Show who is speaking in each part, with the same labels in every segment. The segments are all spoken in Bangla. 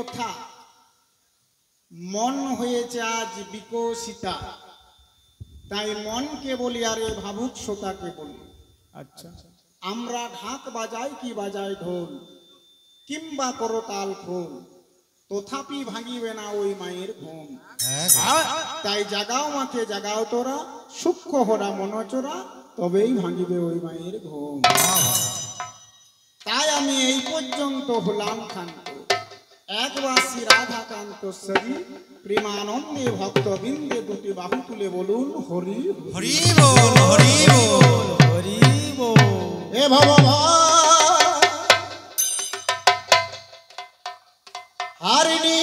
Speaker 1: কথা মন হয়েছে আজ বিকশিতা, তাই মনকে বলি আরে ভাবুক শ্রোতাকে বলি।
Speaker 2: আচ্ছা
Speaker 1: আমরা ঢাক বাজাই কি বাজাই ঢোল কিংবা করতাল খোল, তথাপি ভাঙিবে না ওই মায়ের ঘুম। তাই জাগাও মাকে জাগাও তোরা, সূক্ষ্ম হরা মনচোরা, তবেই ভাঙিবে ওই মায়ের ঘুম। তাই আমি এই পর্যন্ত হলাম ক্ষান্ত, একবাসী রাধাকান্ত সরি, প্রেমানন্দে ভক্তবৃন্দে দুটি বাহু তুলে বলুন হরি
Speaker 3: হরি বল হরি বল
Speaker 2: হরি বল।
Speaker 1: এ ভগবান হারিণী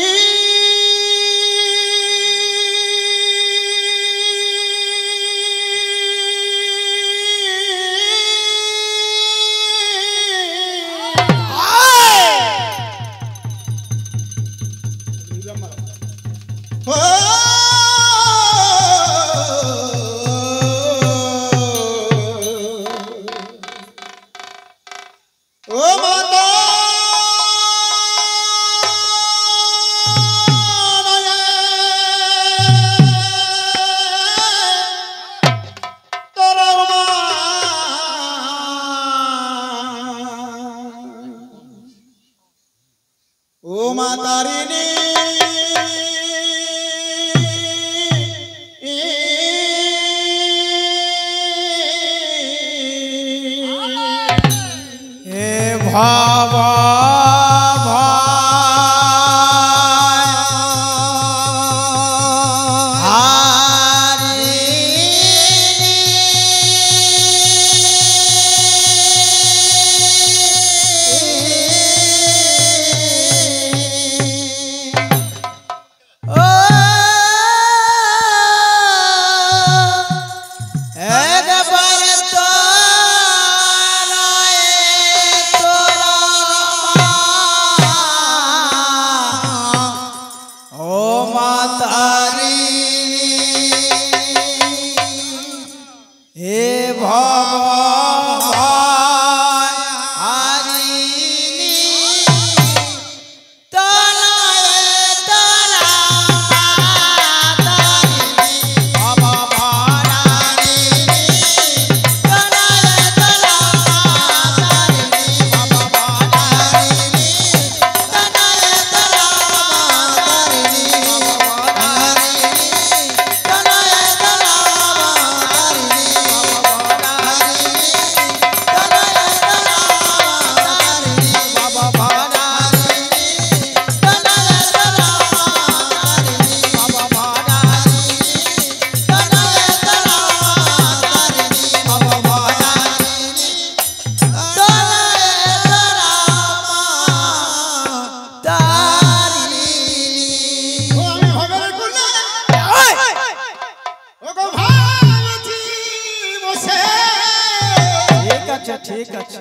Speaker 2: ঠিক আছে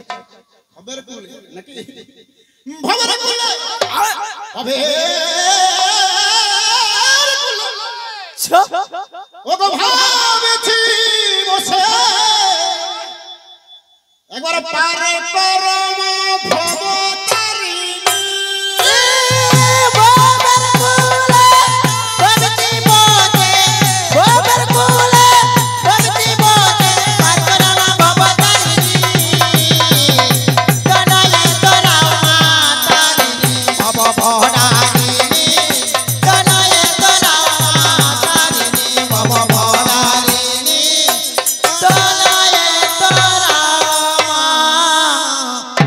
Speaker 1: খবর কুলে নাকি খবর কুলে হবে ওগো ভাবেছি বসে একবার পারে পরম ভবতারিণী
Speaker 3: বাবার কোলে ভক্তি বতে বাবার কোলে ভক্তি বতে পারকরা বাবা তারিণী কানালে তোরা মাতারিণী বাবা ভরারিণী কানালে তোরা মাতারিণী বাবা ভরারিণী কানালে তোরা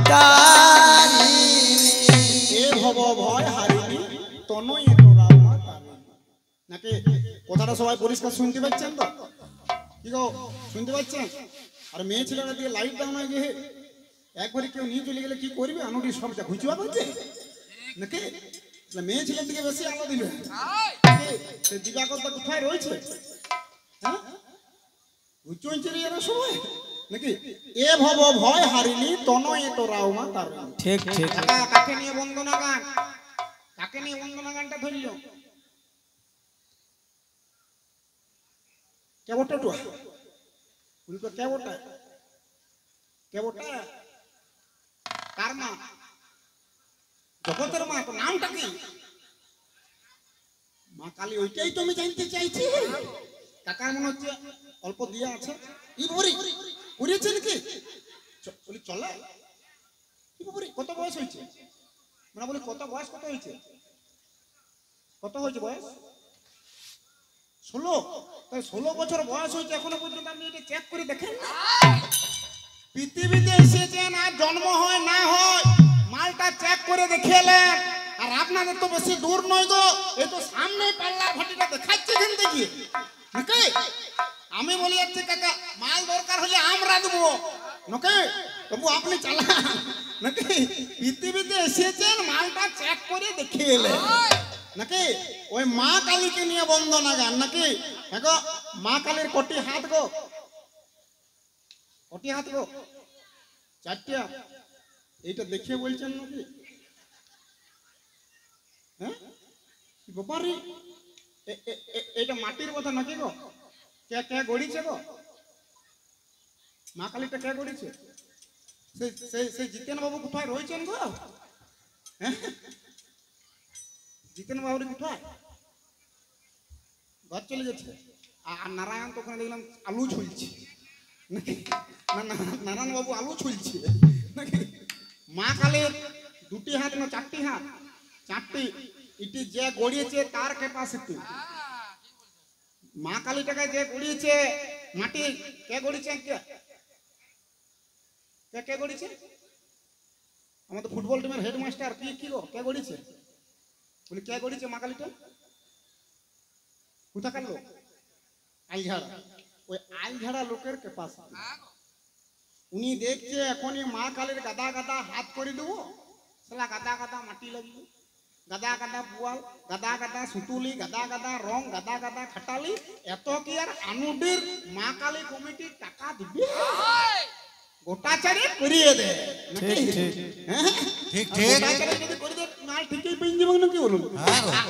Speaker 3: মাতারিণী
Speaker 1: এ ভব ভয় হারিনি তনয় তোরা মা তারিণী নাকি কথাটা সবাই পরিষ্কার শুনতে পাচ্ছেন তো? কি গো শুনতে পাচ্ছেন? আর মেয়ে ছেলেরা দিয়ে লাইট দাও না গিয়ে একবারে কেউ নিয়ে চলে গেলে কি করবে? আনুটি সবটা ঘুচুয়া করছে নাকি? মেয়ে ছেলের দিকে বেশি আলো দিবে। সে দিবাকরটা কোথায় রয়েছে? হ্যাঁ ঘুচুইছে রে এরা সবাই নাকি? এ ভব ভয় হারিনি তনয় তোরাও মা তারিণী।
Speaker 2: ঠিক ঠিক
Speaker 1: কাকে নিয়ে বন্দনা গান? কাকে নিয়ে বন্দনা গানটা ধরল? কেবটা টুয়া উনকো কেবটা কেবটা কার মা? জগতের মা। তো নামটা কি? মা কালী ওইটাই তো আমি জানতে চাইছি। কাকার মনে হচ্ছে অল্প দিয়া আছে। ই বরি উড়িয়েছে নাকি? বলি চলে কি বরি কত বয়স হয়েছে? মানে বলি কত বয়স কত হয়েছে? কত হয়েছে বয়স? 16। তাই 16 বছর বয়স হয়েছে এখনো পর্যন্ত আপনি এটা চেক করে দেখেন না? পৃথিবীতে এসেছেন আর জন্ম হয় না হয় মালটা চেক করে দেখিয়েলেন। আর আপনাদের তো বেশি দূর নয় গো, এই তো সামনে পাল্লার ভাটিটা দেখাচ্ছে এখান থেকে নাকি? আমি বলি যাচ্ছি কাকা মাল দরকার হলে আমরা দেবো নাকি? তবু আপনি চালান নাকি? পৃথিবীতে এসেছেন মালটা চেক করে দেখিয়ে এলেন নাকি? ওই মা কালীকে নিয়ে বন্দনা গান নাকি? দেখো মা কালীর কটি হাত গো? কটি হাত গো? 4টে হাত। এইটা দেখে বলছেন নাকি? হ্যাঁ কি ব্যাপারে? এটা মাটির কথা নাকি গো? কে কে গড়িছে গো? মা কালীটা কে গড়িছে? সেই জিতেন বাবু কোথায় রয়েছেন গো? হ্যাঁ জিতেন বাবুর কোথায়? ঘর চলে গেছে। আর নারায়ণ তো ওখানে দেখলাম আলু ছুলছে নাকি? নারায়ণ বাবু আলু ছুলছে নাকি? মা কালীর 2টি হাত না 4টি হাত? 4টি। এটি যে গড়িয়েছে তার ক্যাপাসিটি। মা কালীটাকে যে গড়িয়েছে মাটি কে গড়িয়েছে? কে কে গড়িয়েছে? আমাদের ফুটবল টিমের হেডমাস্টার কি কি গো কে গড়িয়েছে? বলি কে গড়িয়েছে মা কালীটা? কোথাকার লোক? আইঝাড়া। ওই আইঝাড়া লোকের ক্যাপাসিটি। উনি দেখছে এখনই মা কালীর গাদা গাদা হাত করে দেবো, সেটা গাদা গাদা মাটি লাগবে, গাদা গাদা পুয়াল, গাদা গাদা সুতুলি, গাদা গাদা রং, গাদা গাদা খাটালি। এত কি আর আনুডির মা কালী কমিটির টাকা দিবে? গোটা চারে করিয়ে দে নাকি?
Speaker 3: ঠিক ঠিক
Speaker 1: গোটা চারে যদি করে দে মাল ঠিকই পেয়ে যাবে নাকি বলুন?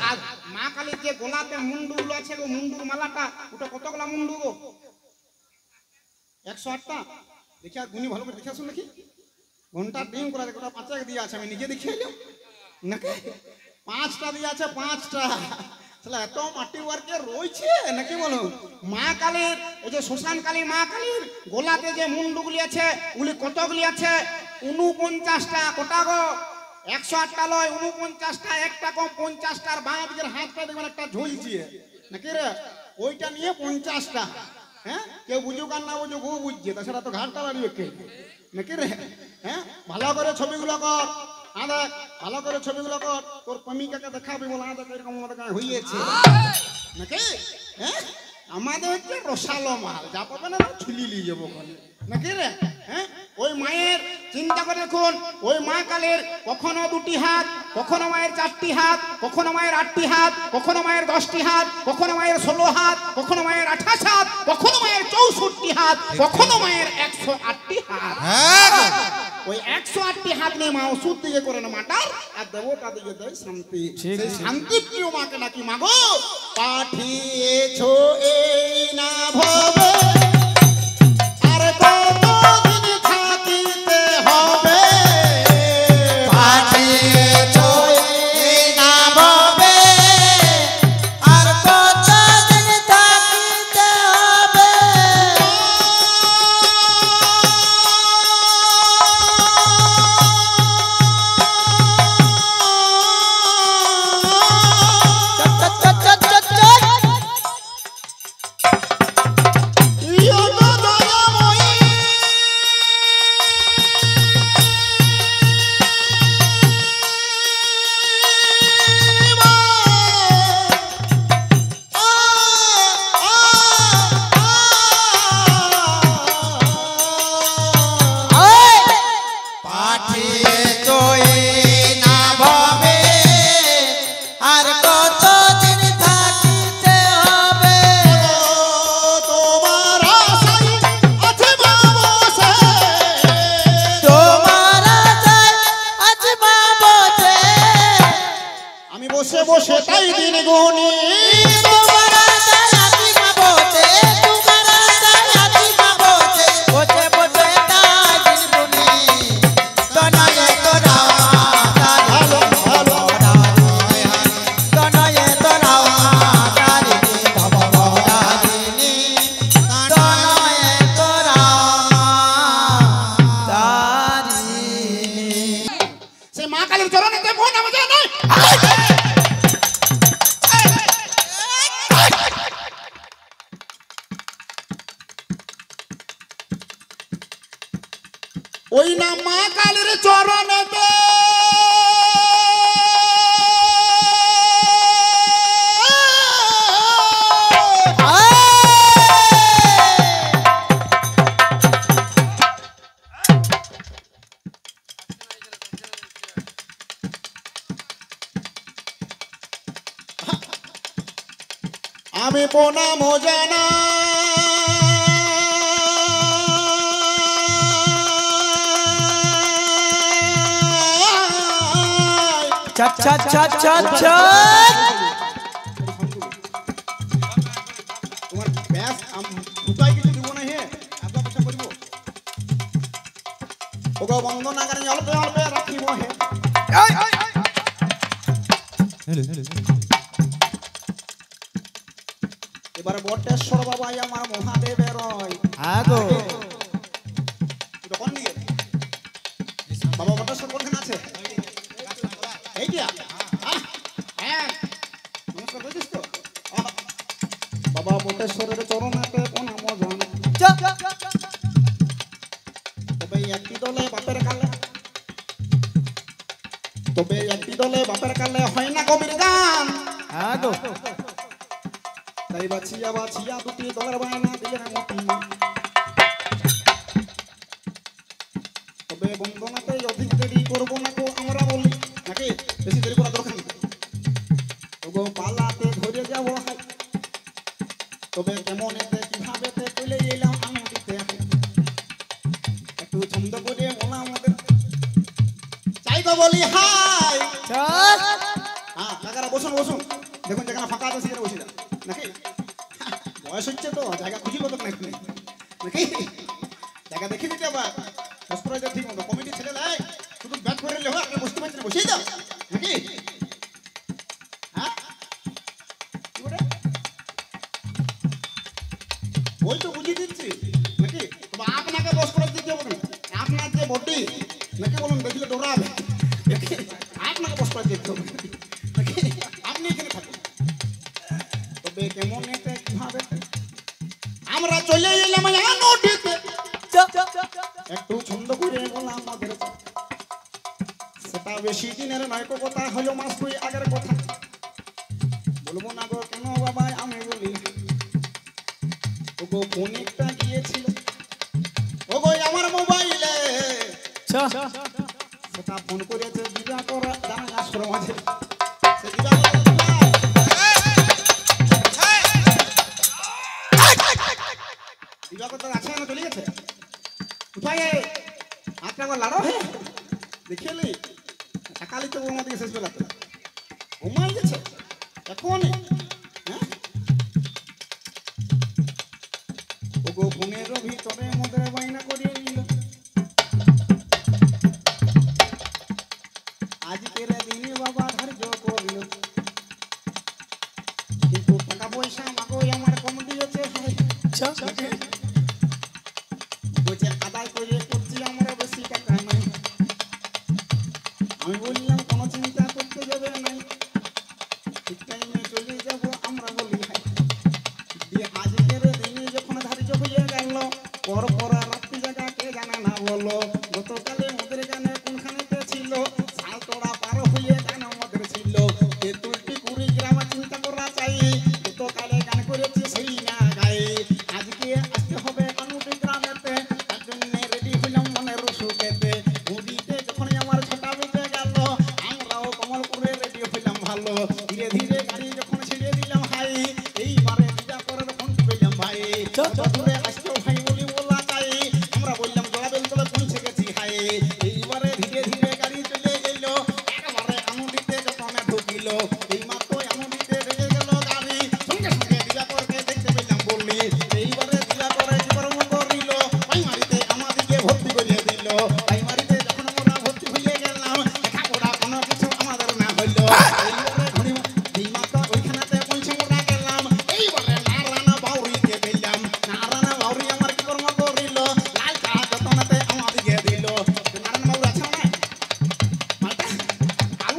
Speaker 1: আর মা কালীর যে গোলাতে মুন্ডুগুলো আছে গো, মুন্ডুর মালাটা ওটা কতগুলা মুন্ডু গো? 108টা। দেখে গুনি ভালো করে দেখে আসুন নাকি? ঘন্টা ডিম করা গোটা 5 দিয়ে আছে, আমি নিজে দেখে এলাম নাকি? 5টা দিয়ে আছে 5টা। তাহলে এত মাটি ওয়ার্কে রয়েছে নাকি বলুন? মা কালীর এই যে শ্মশান কালী মা কালীর গোলাতে যে মুন্ডুগুলি আছে ওগুলি কতগুলি আছে? 49টা। কটা গো? 108টা লয়, 49টা। একটা কম 50টার বাঁ দিকের হাতটা দেখবেন একটা ঝুলছে নাকি রে? ওইটা নিয়ে 50টা। হ্যাঁ কেউ বুঝুক আর না বুঝুক ও বুঝছে, তাছাড়া তো ঘাটটা বাড়িবে কে নাকি রে? হ্যাঁ ভালো করে ছবিগুলো কর। দেখ ভালো করে ছবিগুলো কর, তোর প্রেমিকাকে দেখাবি বলে দেখ এরকম আমাদের গায়ে হইয়েছে নাকি? হ্যাঁ আমাদের হচ্ছে রসালো মাল, যা পাবে না ছুলি নিয়ে যাবো নাকি রে? হ্যাঁ ওই মায়ের চিন্তা করে দেখুন, ওই মা কালীর কখনো 2টি হাত, কখনো মায়ের 4টি হাত, কখনো মায়ের 8টি হাত, কখনো মায়ের 10টি হাত, কখনো মায়ের 16 হাত, কখনো মায়ের 28 হাত, কখনো মায়ের 64টি হাত, কখনো মায়ের 108টি হাত। ওই 108টি হাত নিয়ে মা ওষুধ দিকে করে না মাটার, আর দেবতা দিকে দেয় শান্তি। সেই শান্তি প্রিয় মাকে নাকি মাগো পাঠিয়েছো এই না ভবে, আর কতদিন থাকিতে হবে?
Speaker 3: পাঠিয়েছো এই না ভবে, আর কতদিন থাকিতে হবে? পাঠিয়েছো এই না ভবে, আর কতদিন থাকিতে হবে?
Speaker 1: তোমার আশায় আছে মা বসে,
Speaker 3: তোমার আশায় আজ মা বসে,
Speaker 1: আমি বসে বসে তাই দিন গুনি।
Speaker 3: তোমার আশায় আজ মা বসে, তোমার আশায় আজ মা বসে, বসে বসে তাই দিন গুনি। তনয়ে তোরা
Speaker 1: ভালো ভালো
Speaker 3: তনয়ে তোরা
Speaker 1: দিতে ফোন আমাকে নাই ওই না মা কালীর চরণেতে আমি প্রণাম জানা
Speaker 2: চট চট চট চট চট
Speaker 1: তোমার ব্যাস দুটাই কিছু দিব না হে এত পয়সা করব ওগো বন্দনা করে অল্প অল্প রাখিব হে এবারে বটেশ্বর বাবা আমার মহাদেবের রয়
Speaker 2: আগো
Speaker 1: কোন দিকে বাবা বটেশ্বর কোনখানে আছে এইটা হ্যাঁ নমস্কার বুঝিস তো বাবা বটেশ্বরের চরণেতে প্রণাম জানা তবে একটি দলে বাপের কালে হয় না কবির গান
Speaker 2: আগো
Speaker 1: তাই বাছিয়া বাছিয়া দুটি দলের বায়না দিয়ে মতি তবে বন্দনাতে অধিক দেরি করবো না গো আমরা বলি নাকি বেশি দেরি করা দরকার নেই ওগো পালাতে ধরে যাবো তবে কেমন এতে কিভাবে চলে এলাম আমি দিতে একটু ছন্দ করে মোলা আমাদের চাই গো বলি হাই
Speaker 2: চট
Speaker 1: হ্যাঁ কাকারা বসুন বসুন দেখুন যেখানে ফাঁকা আছে সেখানে বসে যান নাকি বয়স হচ্ছে তো জায়গা খুঁজি কত নাকি নাকি জায়গা দেখে দিতে আবার বস্ত্র ঠিক মতো কমিটি ছেলে লাই শুধু ব্যাট করে নিলে আপনি বসতে পারছেন বসেই দাও নাকি হ্যাঁ কি বলে ওই তো বুঝিয়ে দিচ্ছি নাকি তবে আপনাকে বস করে দিতে হবে আপনার যে বডি নাকি বলুন দেখলে ডরাবে আপনাকে বস করে দিতে হবে নাকি আপনি এখানে থাকুন তবে কেমন এটা কিভাবে আমরা চলে এলাম নদীতে একটু ছন্দ করে বলা আমাদের সেটা বেশি দিনের নয় কথা হলো মাস দুই আগের কথা বলবো না গো কেন বাবা আমি বলি ওগো ফোন একটা গিয়েছিল ওগো আমার মোবাইলে
Speaker 2: চট
Speaker 1: সেটা ফোন করেছে দিবা করা জানা আশ্রম আছে সে দিবা কথা আছে না চলে গেছে কোথায় আটটা বার লাড়ো হে দেখিলি সকালে তো ওর মধ্যে শেষ বেলাতে ঘুমাই গেছে এখন হ্যাঁ ওগো ফোনের ভিতরে মধ্যে বাইনা করিয়ে নিল আজকের দিনে বাবা ধার্য করল কিন্তু টাকা পয়সা মাগো আমার কম দিয়েছে
Speaker 2: চট
Speaker 1: বলছে আদায় করে করছি আমরা বেশি টাকা নাই আমি বললাম কোনো চিন্তা করতে যাবে নাই ঠিক টাইমে চলে যাব আমরা বলি হাই দিয়ে আজকের দিনে যখন ধার্য হয়ে গেল পর রাত্রি জায়গা কে জানে না বলো গতকালে মোদের গানে কোনখানেতে ছিল সাল তোড়া পার হয়ে গান আমাদের ছিল তেঁতুলটি কুড়ি গ্রামে চিন্তা করা চাই গতকালে গান করেছি সেই না গায়ে আজকে আসতে হবে কানুটি গ্রামেতে তার জন্য রেডি হইলাম মনের সুখেতে মুদিতে যখন আমার ছটা বেজে গেল আমরাও কমলপুরে রেডি হইলাম ভালো ধীরে ধীরে গাড়ি যখন ছেড়ে দিলাম হাই এইবারে বিজা করে যখন পেলাম ভাই দূরে আসতেও ভাই বলি বলা চাই আমরা বললাম জড়াবেল তলে পৌঁছে গেছি হাই এইবারে ধীরে ধীরে গাড়ি চলে গেল একেবারে আনুদিতে যখন ঢুকিল এই মাত্র আনুদিতে রেগে গেল গাড়ি সঙ্গে সঙ্গে দিবা করকে দেখতে পেলাম বললি এইবারে দিবা করে জীবন করিল প্রাইমারিতে আমাদিকে ভর্তি করিয়ে দিল প্রাইমারিতে যখন আমরা ভর্তি হয়ে গেলাম লেখাপড়া কোনো কিছু আমাদের না হইল এইবারে ঘুরি এই মাত্র ওইখানেতে পৌঁছে মোটা গেলাম এইবারে নারায়ণ বাউরিকে পেলাম নারায়ণ বাউরি আমার কি কর্ম করিল লাল চা যতনাতে আমাদিকে দিল নারায়ণ বাবু আছে না মালটা আলু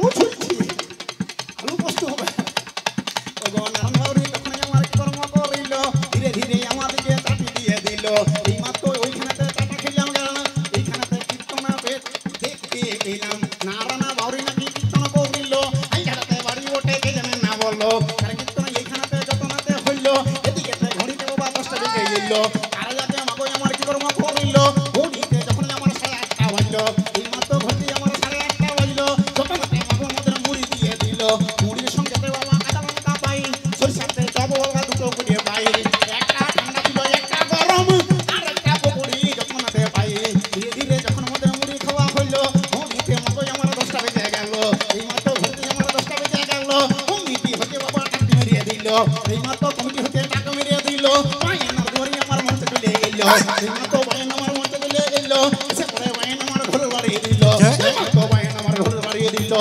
Speaker 1: এই মাত্র কমিটি হতে টাকা মেরে দিল বায়নার ধরে আমার মঞ্চে চলে এলো এই মাত্র বায়ন আমার মঞ্চে চলে এলো সে পরে বায়ন আমার ঘরে বাড়িয়ে দিল এই মাত্র বায়ন আমার ঘরে বাড়িয়ে দিল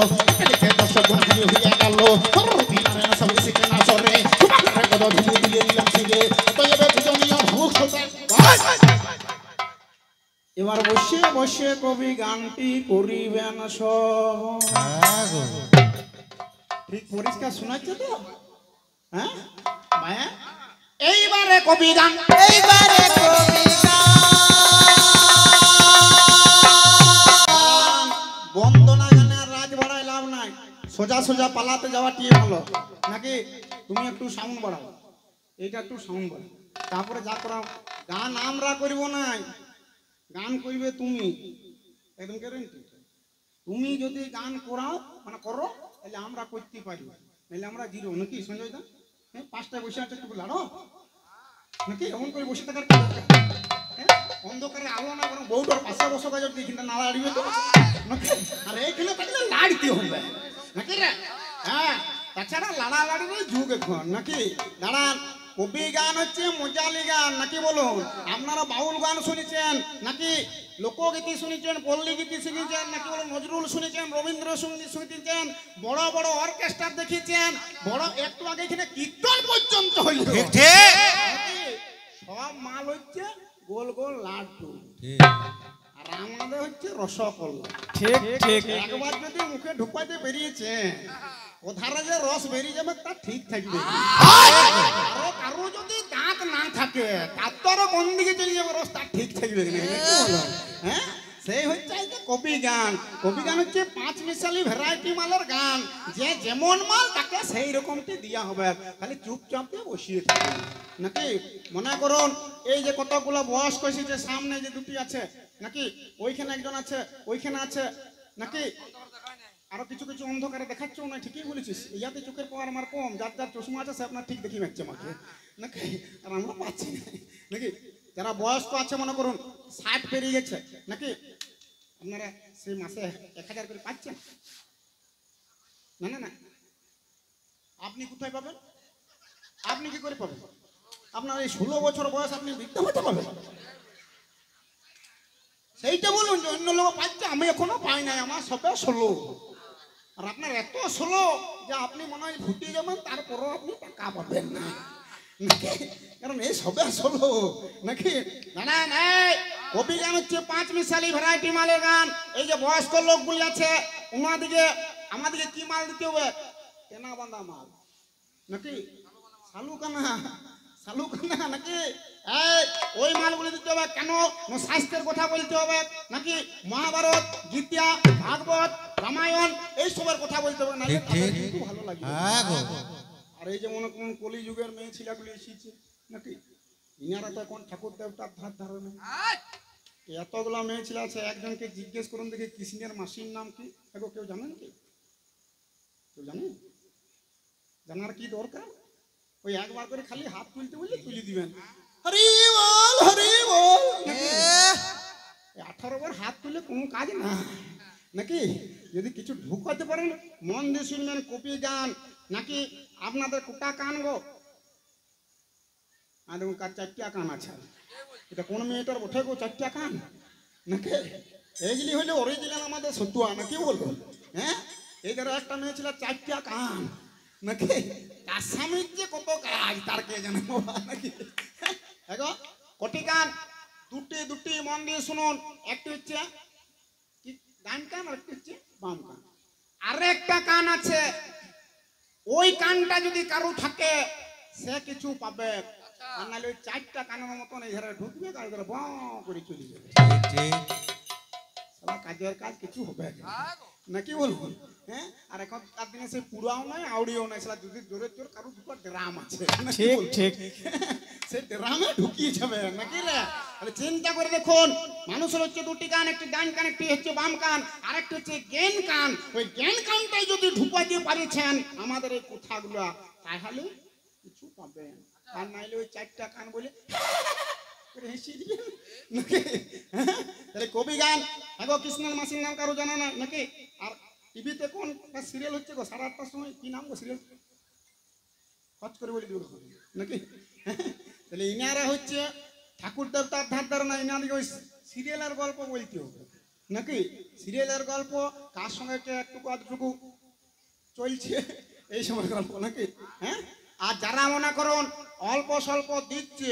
Speaker 1: এদিকে দর্শক বন্ধু হয়ে গেল বিনারে না সব শিখে না সরে তোমার কত ধুলি দিয়ে দিলাম শিখে তো এবে দুজনিয়া ভুল হতে এবার বসে বসে কবি গানটি করিবেন সব ঠিক পরিষ্কার শোনাচ্ছে তো হ্যাঁ মায়া এইবারে কবি গান
Speaker 3: এইবারে কবিতা
Speaker 1: বন্দনা গানে আর রাজ বাড়ায় লাভ নাই সোজা সোজা পালাতে যাওয়া টিয়ে ভালো নাকি তুমি একটু সাউন্ড বাড়াও এইটা একটু সাউন্ড বাড়াও তারপরে যা করাও গান আমরা করব নাই গান করবে তুমি একদম গ্যারান্টি তুমি যদি গান করাও মানে করো তাহলে আমরা করতে পারি নাহলে আমরা জিরো নাকি সঞ্জয় দা হ্যাঁ 5টায় বসে আছে একটু লাড়ো নাকি এমন করে বসে থাকার কি দরকার? হ্যাঁ অন্ধকারে আলো না বরং বউটার পাশে বসে কাজ এইখানটা না লাড়িবে তো নাকি আর এইখানে থাকলে লাড়তে হবে নাকি রে হ্যাঁ তাছাড়া লাড়া লাড়িবে যুগ এখন নাকি দাঁড়ান কবি গান হচ্ছে মজালি গান নাকি বলুন আপনারা বাউল গান শুনেছেন নাকি লোকগীতি শুনেছেন পল্লী গীতি শুনেছেন নাকি বলুন নজরুল শুনেছেন রবীন্দ্রসঙ্গীত শুনেছেন বড় বড় অর্কেস্ট্রা দেখেছেন বড় একটু আগে এখানে কীর্তন পর্যন্ত হইল নাকি? সব মাল হচ্ছে গোল গোল লাড্ডু আর আমাদের হচ্ছে রসগোল্লা
Speaker 2: ঠিক ঠিক
Speaker 1: একবার যদি মুখে ঢুকাইতে বেরিয়েছে ওধারে যে রস বেরিয়ে যাবে তা ঠিক থাকবে আরো কারো যদি দাঁত না থাকে তার তো আরো কোন দিকে চলে যাবে রস তার ঠিক থাকবে কি না? কি বলো? হ্যাঁ সেই হচ্ছে এই যে কবি গান হচ্ছে 5 মিশালি ভ্যারাইটি মালের গান যে যেমন মাল তাকে সেই রকমটি দেওয়া হবে খালি চুপচাপ দিয়ে বসিয়ে থাকবে নাকি মনে করুন এই যে কতগুলো বয়স্ক এসেছে সামনে যে দুটি আছে নাকি ওইখানে একজন আছে ওইখানে আছে নাকি আরো কিছু কিছু অন্ধকারে দেখাচ্ছেও না ঠিকই বলেছিস ইয়াতে চোখের পাওয়ার আমার কম যার যার চশমা আছে সে আপনার ঠিক দেখি মারছে আমাকে নাকি আর আমরা পাচ্ছি না নাকি যারা বয়স্ক আছে মনে করুন 60 পেরিয়ে গেছে নাকি আপনারা সেই মাসে 1000 করে পাচ্ছেন না না না আপনি কোথায় পাবেন আপনি কি করে পাবেন আপনার এই 16 বছর বয়স আপনি বৃদ্ধ হতে পারবেন সেইটা বলুন যে অন্য লোক পাচ্ছে আমি এখনো পাই নাই আমার সবে 16 আর আপনার এত 16 যে আপনি মনে হয় ফুটিয়ে যাবেন তারপরও আপনি টাকা পাবেন না নাকি কারণ এই সবে 16 নাকি না না না কবি গান হচ্ছে 5 মিশালি ভ্যারাইটি মালের গান এই যে বয়স্ক লোকগুলি আছে ওনাদিকে আমাদেরকে কি মাল দিতে হবে কেনা বাঁধা মাল নাকি শালু কানা নাকি এই ওই মালগুলি দিতে হবে কেন স্বাস্থ্যের কথা বলতে হবে নাকি মহাভারত গীতা ভাগবত রামায়ণ এই সবের কথা বলতে হবে নাকি কিন্তু ভালো লাগে আর এই যে মনে করুন কলি যুগের মেয়ে ছেলেগুলি এসেছে নাকি ইনারা তো এখন ঠাকুর দেবতার ধার ধারণা এতগুলা মেয়ে ছেলে আছে একজনকে জিজ্ঞেস করুন দেখি কৃষ্ণের মাসির নাম কি কেউ জানেন কি কেউ জানেন জানার কি দরকার ওই একবার করে খালি হাত তুলতে বললে তুলে দিবেন হরি বল 18 বার হাত তুলে কোনো কাজ না নাকি যদি কিছু ঢুকাতে পারেন মন দিয়ে শুনবেন কপি গান নাকি আপনাদের কোটা কান গো আর দেখুন কার 4টা কান আছে এটা কোন মেয়েটার ওঠে গো 4টা কান নাকি এইগুলি হইলে অরিজিনাল আমাদের সতুয়া নাকি বলবো হ্যাঁ এই ধরো একটা মেয়ে ছিল 4টা কান নাকি তার স্বামীর যে কত কাজ তার কে জানে নাকি দেখো কটি কান দুটি মন দিয়ে শুনুন একটি হচ্ছে কি ডান কান আর একটি হচ্ছে বাম কান আরেকটা কান আছে ওই কানটা যদি কারো থাকে সে কিছু পাবে আর নাহলে ওই 4টা কানের মতন এই ঘরে ঢুকবে আর করে ব করে চলে যাবে সারা কাজের কাজ কিছু হবে নাকি বলবো হ্যাঁ আর এখন তার দিনে সে পুরাও নাই আউড়িও নাই সারা যদি জোরে জোর কারো দুটো ড্রাম আছে
Speaker 2: ঠিক
Speaker 1: সে ড্রামে ঢুকিয়ে যাবে নাকি রে তাহলে চিন্তা করে দেখুন মানুষের হচ্ছে দুটি কান একটি ডান কান একটি হচ্ছে বাম কান আর একটা হচ্ছে জ্ঞান কান ওই জ্ঞান কানটাই যদি ঢুকা দিয়ে পারিয়েছেন আমাদের এই কথাগুলো তাহলে কিছু পাবেন আর নাইলে ওই 4টা কান বলে হেসে দিবেন নাকি তাহলে কবি গান আগো কৃষ্ণের মাসির নাম কারো জানা নাই নাকি আর টিভিতে কোন সিরিয়াল হচ্ছে গো 8:30টার সময় কি নাম গো সিরিয়াল খচ করে বলে দিব নাকি? তাহলে ইনারা হচ্ছে ঠাকুর দেবতার ধার ধার না, ইনাদিকে ওই সিরিয়ালের গল্প বলতে হবে নাকি? সিরিয়ালের গল্প কার সঙ্গে একটু আধটুকু চলছে এই সময় গল্প নাকি? হ্যাঁ, আর যারা মনে করুন অল্প স্বল্প দিচ্ছে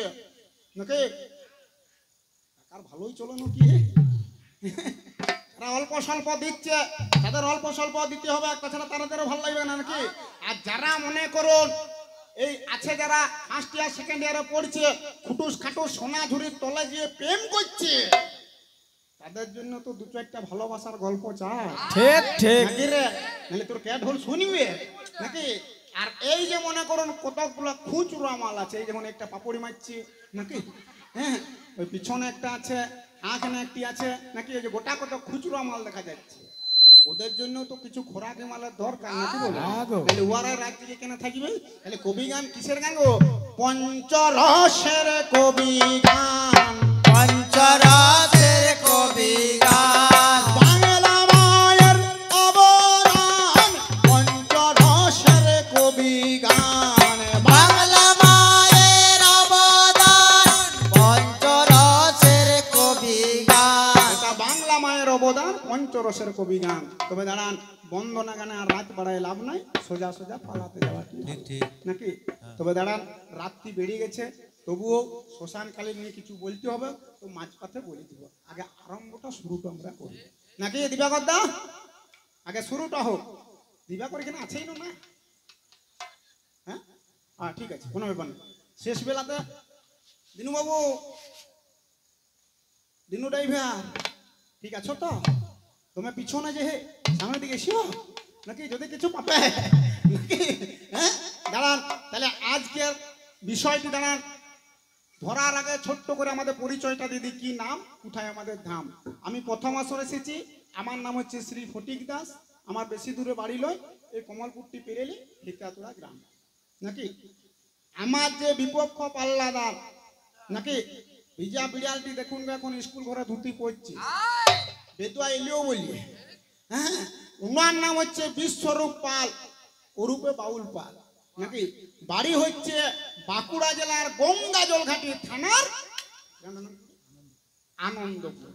Speaker 1: নাকি, টাকার ভালোই চলো নাকি, যারা অল্প স্বল্প দিচ্ছে তাদের অল্প স্বল্প দিতে হবে, তাছাড়া তাদেরও ভালো লাগবে না নাকি? আর যারা মনে করুন এই আছে যারা ফার্স্ট ইয়ার সেকেন্ড ইয়ারে পড়ছে, খুটুস খাটুস সোনা ঝুড়ির তলে গিয়ে প্রেম করছে, তাদের জন্য তো দু চারটা ভালোবাসার গল্প চায়
Speaker 2: ঠিক ঠিক
Speaker 1: নাকি রে? নাহলে তোর ক্যাট হোল শুনবে নাকি? আর এই যে মনে করুন কতগুলো খুচরা মাল আছে, এই যেমন একটা পাপড়ি মারছি নাকি, হ্যাঁ ওই পিছনে একটা আছে, এখানে একটি আছে নাকি, এই যে গোটা কত খুচরা মাল দেখা যাচ্ছে, ওদের জন্য তো কিছু খোরাকি মালের দরকার নাকি বলে? তাহলে ওয়ারা রাজ্যে কেন থাকবে? তাহলে কবি গান কিসের গান গো? পঞ্চরসের কবি গান,
Speaker 3: পঞ্চরসের কবি গান,
Speaker 1: বাংলা মায়ের অবদান, পঞ্চরসের কবি গান,
Speaker 3: বাংলা মায়ের অবদান, পঞ্চরসের কবি গান।
Speaker 1: এটা বাংলা মায়ের অবদান, পঞ্চরসের কবি গান। তবে দাঁড়ান, বন্দনা গানে আর রাত বাড়ায় লাভ নাই, সোজা সোজা পালাতে যাওয়া নাকি? তবে দাঁড়ান, রাত্রি বেরিয়ে গেছে, তবুও শ্মশানকালী নিয়ে কিছু বলতে হবে, তো মাঝপথে বলে দিব। আগে আরম্ভটা শুরুটা আমরা করি নাকি দিবাকর দা? আগে শুরুটা হোক। দিবাকর এখানে আছেই না? হ্যাঁ হ্যাঁ ঠিক আছে, কোনো ব্যাপার নেই। শেষ বেলাতে দিনুবাবু, দিনু ড্রাইভার ঠিক আছো তো? তুমি পিছনে যে সামনের দিকে এসো নাকি, যদি কিছু পাবে নাকি? হ্যাঁ দাঁড়ান, তাহলে আজকের বিষয়টি দাঁড়ান ধরার আগে ছোট্ট করে আমাদের পরিচয়টা দিদি, কি নাম, কোথায় আমাদের ধাম। আমি প্রথম আসর এসেছি, আমার নাম হচ্ছে শ্রী ফটিক দাস, আমার বেশি দূরে বাড়ি লয়, এই কমলপুরটি পেরেলি ঠিকাতুড়া গ্রাম নাকি। আমার যে বিপক্ষ পাল্লাদার নাকি, ভিজা বিড়ালটি দেখুন এখন স্কুল ঘরে ধুতি পড়ছে, বেতুয়া এলিও বলি, হ্যাঁ ওনার নাম হচ্ছে বিশ্বরূপ পাল, ওরূপে বাউল পাল নাকি। বাড়ি হচ্ছে বাঁকুড়া জেলার গঙ্গা জলঘাটি থানার আনন্দপুর,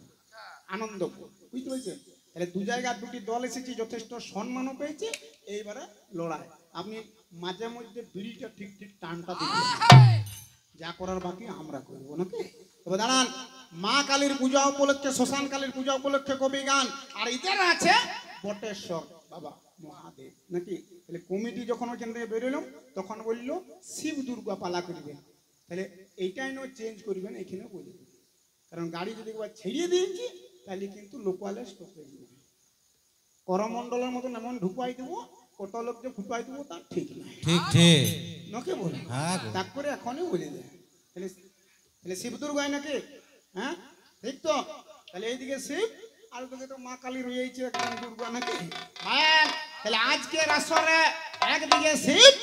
Speaker 1: আনন্দপুর বুঝতে পেরেছেন? তাহলে দু জায়গার দুটি দল এসেছি, যথেষ্ট সম্মানও পেয়েছে। এইবারে লড়াই, আপনি মাঝে মধ্যে বিড়িটা ঠিক ঠিক টানটা দিবেন, যা করার বাকি আমরা করবো নাকি। তবে দাঁড়ান, মা কালীর পূজা উপলক্ষে, শ্মশান কালীর পূজা উপলক্ষে কবি গান, আর ইদের আছে বটেশ্বর বাবা মহাদেব নাকি। তাহলে কমিটি যখন ওইখান থেকে বেরোলাম তখন বললো শিব দুর্গা পালা করবেন, তাহলে এইটাই নয় চেঞ্জ করবেন, এখানে বলে দেবেন, কারণ গাড়ি যদি একবার ছেড়িয়ে দিয়েছি তাহলে কিন্তু লোকালে স্টপেজ নেবে। করমণ্ডলের মতন এমন ঢুকাই দেবো, কত লোক যে ফুটাই দেবো তার ঠিক নাই,
Speaker 3: ঠিক ঠিক
Speaker 1: নাকি বলে তারপরে এখনই বলে দেয়। তাহলে তাহলে শিব দুর্গায় নাকি, হ্যাঁ ঠিক তো? তাহলে এইদিকে শিব আর ওদিকে তো মা কালী রয়েছে একদম দুর্গা নাকি। হ্যাঁ, তাহলে আজকের আসরে একদিকে শিব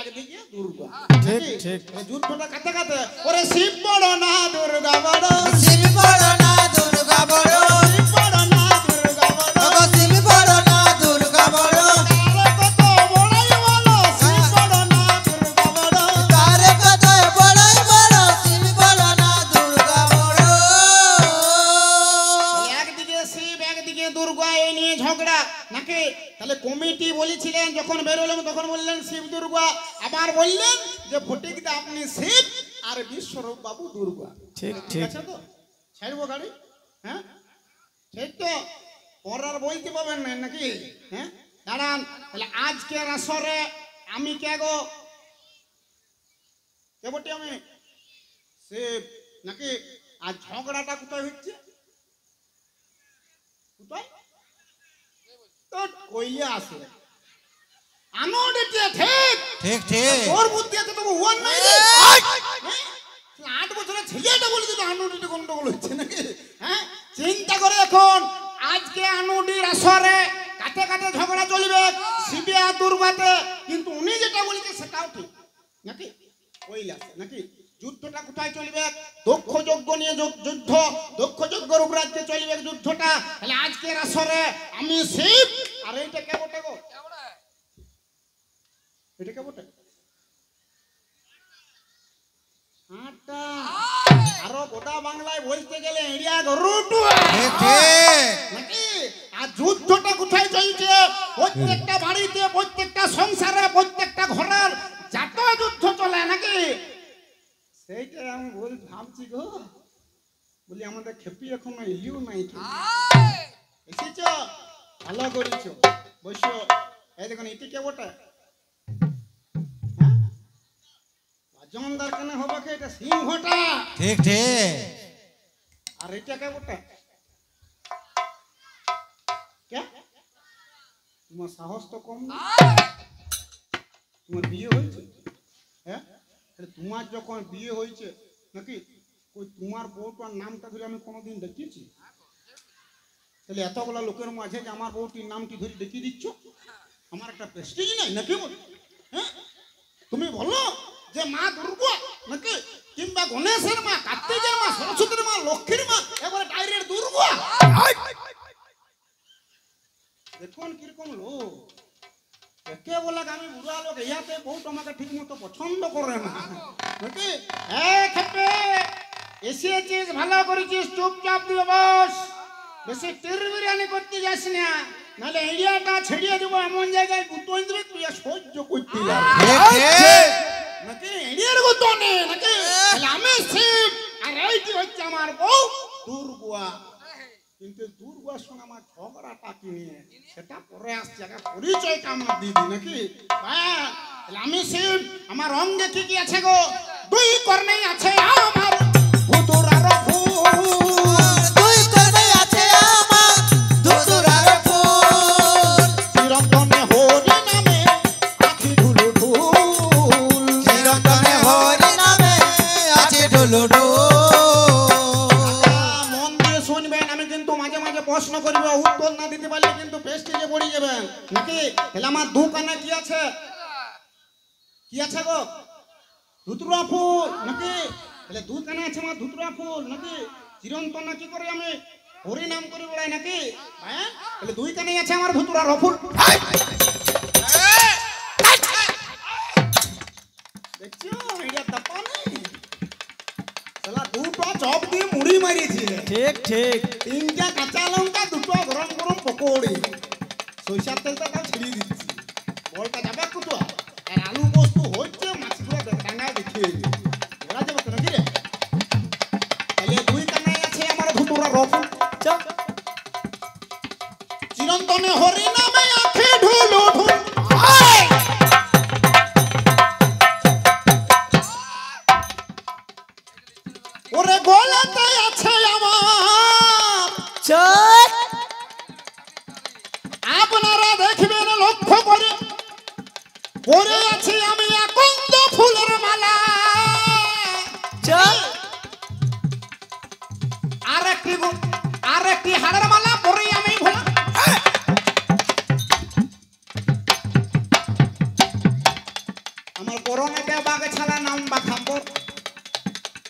Speaker 1: একদিকে দুর্গা,
Speaker 2: ঠিক ঠিক
Speaker 1: যুদ্ধটা কাতে কাতে, ওরে শিব বড় না দুর্গা বড়,
Speaker 3: শিব বড় না দুর্গা বড়,
Speaker 1: শিব বড় না দুর্গা বড়,
Speaker 3: ওগো শিব বড় না দুর্গা বড়,
Speaker 1: আরে কত বড়াই বলো শিব বড় না দুর্গা বড়,
Speaker 3: তারে কত বড়াই বড়, শিব বড় না দুর্গা বড়।
Speaker 1: একদিকে শিব একদিকে দুর্গা, এই নিয়ে ঝগড়া নাকি। তাহলে কমিটি বলেছিলেন যখন বেরোলাম তখন বললেন শিব দুর্গা, আবার বললেন যে ফটিকদা আপনি শিব আর বিশ্বরূপ বাবু দুর্গা।
Speaker 2: ঠিক
Speaker 1: ঠিক
Speaker 2: ঠিক
Speaker 1: আছে তো? ছাড়বো গাড়ি? হ্যাঁ ঠিক তো? পরার বলতে পাবেন না নাকি? হ্যাঁ দাঁড়ান, তাহলে আজকের আসরে আমি কে গো, কে বটি আমি শিব নাকি। আর ঝগড়াটা কোথায় হচ্ছে? কোথায়? কইলে আসে আনোডে ঠিক
Speaker 3: ঠিক ঠিক
Speaker 1: তোর বুদ্ধি আছে, তবু ওয়ান নাই রে। 8 বছরের ছেলেটা বলে দিল আনোডে গন্ডগোল হচ্ছে নাকি। হ্যাঁ চিন্তা করে এখন আজকে আনোডির আসরে কাতে কাতে ঝগড়া চলবে শিবে আর দুর্গাতে, কিন্তু উনি যেটা বলেছে সেটাও ঠিক নাকি, কইলাছে নাকি। যুদ্ধটা কোথায় চলবে? দক্ষ যজ্ঞ নিয়ে যুদ্ধ, দক্ষ যজ্ঞের উপর আজকে চলবে যুদ্ধটা। তাহলে আজকের আসরে আমি শিব আর এইটা কে বটে গো, এটা কে বটে? গোটা বাংলায় বলতে গেলে এরিয়া গরুটুয়া
Speaker 3: ঠিক ঠিক
Speaker 1: নাকি? আর যুদ্ধটা কোথায় চলছে? প্রত্যেকটা বাড়িতে, প্রত্যেকটা সংসারে, প্রত্যেকটা ঘরের যত যুদ্ধ চলে নাকি? সেইটা আমি ভাবছি গো, বলি আমাদের খেপি এখনো এলিও নাই। এসেছ, ভালো করেছ, বসো। এই দেখুন এটি কে বটে? হ্যাঁ, জমদার কেন হবে কে? এটা সিংহটা।
Speaker 3: ঠিক ঠিক
Speaker 1: আর এটা কে বটে? কে? তোমার সাহস তো কম না। তোমার বিয়ে হয়েছে? হ্যাঁ, তাহলে তোমার যখন বিয়ে হয়েছে নাকি, ওই তোমার বউটার নামটা ধরে আমি কোনোদিন দেখিয়েছি? তাহলে এতগুলা লোকের মাঝে যে আমার বউটির নামটি ধরে দেখিয়ে দিচ্ছ, আমার একটা প্রেস্টিজ নাই নাকি? হ্যাঁ, তুমি বলো যে মা দুর্গা নাকি, কিংবা গণেশের মা, কার্তিকের মা, সরস্বতীর মা, লক্ষ্মীর মা, এবারে ডাইরেক্ট দুর্গা। দেখুন কিরকম লোক, একে বলে আমি বুড়া লোক, ইয়াতে বউ তোমাকে ঠিক মতো পছন্দ করে না নাকি? খেপে এসেছিস, ভালো করেছিস, চুপচাপ দিয়ে বস, বেশি টিরবিরানি করতে যাস না, নাহলে এরিয়াটা ছেড়িয়ে দেবো, এমন জায়গায় গুতোই দেবে তুই আর সহ্য করতে পারবি
Speaker 3: ঠিক ঠিক
Speaker 1: নাকি? এরিয়ার গুতো নেই নাকি? তাহলে আমি শিব, আর এইটি হচ্ছে আমার বউ দুর্গা। কিন্তু দুর্গার সঙ্গে আমার ঝগড়াটা কি নিয়ে সেটা পরে আসছে, আগে পরিচয়টা আমার দিদি নাকি? তাহলে আমি শিব, আমার অঙ্গে কি কি আছে গো? দুই কর্ণে আছে আমার ভুতুরার ফুল,
Speaker 3: তুই করবে আছে আমার ধুতুরার ফুল
Speaker 1: চিরন্তনে হরি নামে আখি ঢুলু ঢুল।
Speaker 3: চিরন্তনে হরি নামে আছে ঢুলুঢুল
Speaker 1: মন দিয়ে শুনবেন, আমি কিন্তু মাঝে মাঝে প্রশ্ন করবো, উত্তর না দিতে পারলে কিন্তু পেস্টিজে পড়ে যাবেন নাকি? তাহলে আমার দু কানে কি আছে? কি আছে গো? ধুতুরা ফুল নাকি? তাহলে দু কানে আছে আমার ধুতুরা ফুল নাকি? চিরন্তন কি করে আমি হরি নাম করে বেড়াই নাকি? হ্যাঁ, তাহলে দুই কানে আছে আমার ধুতুরার ফুল। দেখছো এটা দাপা নেই, শালা দুটো চপ দিয়ে মুড়ি মারিয়েছে,
Speaker 2: ঠিক ঠিক
Speaker 1: তিনটা কাঁচা লঙ্কা, দুটো গরম গরম পকোড়ি, সরিষার তেলটা তাও ছিড়িয়ে দিচ্ছি, বলটা যাবে কুতো, আর আলু পোস্ত হচ্ছে, মাছগুলো ডাঙায় দেখিয়ে ওরা যাবে তো নাকি রে? তাহলে দুই কানায় আছে আমার ধুতুরা রফুল,
Speaker 2: চল
Speaker 1: চিরন্তনে হরি নামে আখে ঢুলু ঢুল। ওরে গলাতে আছে আমার,
Speaker 2: চল
Speaker 1: আপনারা দেখবেন লক্ষ্য করে, পরে আছি আমি আকন্দ ফুলের মালা,
Speaker 2: চল
Speaker 1: আর একটি হাড়ের মালা পরে আমি ভোলা। আমার করোনাটা বাগে ছাড়া নাম বা খাম্বর,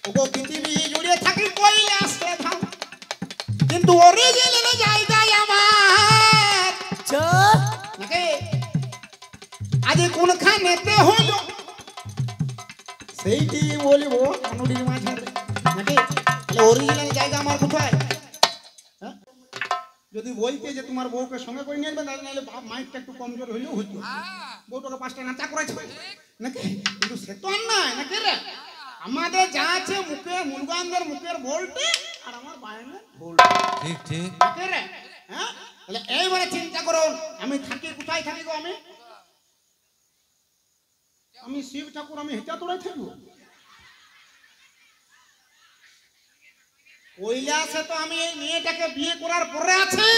Speaker 1: ওগো পৃথিবী জুড়ে থাকি কইলে আসতে ধাম, কিন্তু অরিজিনাল জায়গায় আমার
Speaker 2: চল
Speaker 1: নাকি? আজ কোনখানেতে হইল সেইটি বলিব কানুড়ির মাঝে নাকি? তাহলে অরিজিনাল জায়গা আমার কোথায়? হ্যাঁ, যদি বলতে যে তোমার বউকে সঙ্গে করে নিয়ে আসবেন, তাহলে মাইকটা একটু কমজোর হইলেও হইতো, বউটাকে পাঁচটা নাচা করেছে নাকি? কিন্তু সে তো আর নাই নাকি রে? আমাদের যা আছে মুখে, মুরগানদের মুখের ভোল্টে আর আমার বায়নের ভোল্টে
Speaker 3: ঠিক ঠিক
Speaker 1: নাকি রে? হ্যাঁ, তাহলে এইবারে চিন্তা করুন, আমি থাকি কোথায় থাকি গো? আমি শিব ঠাকুর, আমি হেঁচা তোড়াই থাকবো? কৈলাসে তো আমি এই মেয়েটাকে বিয়ে করার পরে আছি,